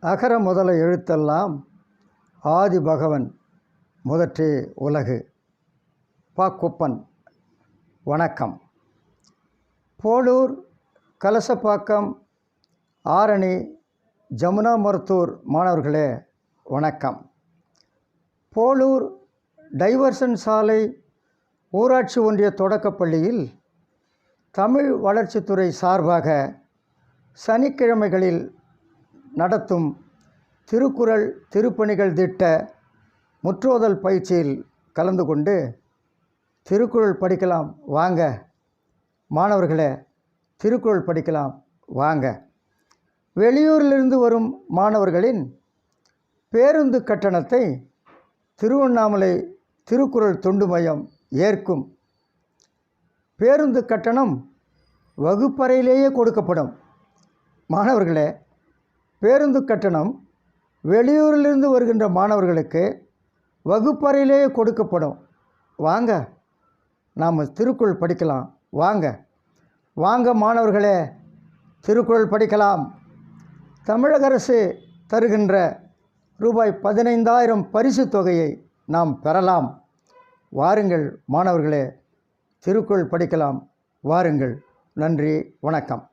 அகர முதல எழுத்தெல்லாம் ஆதி பகவன் முதற்றே உலகு. பா. குப்பன். வணக்கம். போளூர், கலசப்பாக்கம், ஆரணி, ஜமுனா மருத்தூர் மாணவர்களே வணக்கம். போளூர் டைவர்சன் சாலை ஊராட்சி ஒன்றிய தொடக்கப்பள்ளியில் தமிழ் வளர்ச்சித்துறை சார்பாக சனிக்கிழமைகளில் நடத்தும் திருக்குறள் திருப்பணிகள் திட்ட முற்றோதல் பயிற்சியில் கலந்து கொண்டு திருக்குறள் படிக்கலாம் வாங்க மாணவர்களே, திருக்குறள் படிக்கலாம் வாங்க. வெளியூரிலிருந்து வரும் மாணவர்களின் பேருந்து கட்டணத்தை திருவண்ணாமலை திருக்குறள் தொண்டு மையம் ஏற்கும். பேருந்து கட்டணம் வகுப்பறையிலேயே கொடுக்கப்படும். மாணவர்களே, பேருந்து கட்டணம் வெளியூரிலிருந்து வருகின்ற மாணவர்களுக்கு வகுப்பறையிலேயே கொடுக்கப்படும். வாங்க, நாம் திருக்குறள் படிக்கலாம் வாங்க. வாங்க மாணவர்களே, திருக்குறள் படிக்கலாம். தமிழக அரசு தருகின்ற ரூபாய் 15,000 பரிசு தொகையை நாம் பெறலாம். வாருங்கள் மாணவர்களே, திருக்குறள் படிக்கலாம் வாருங்கள். நன்றி, வணக்கம்.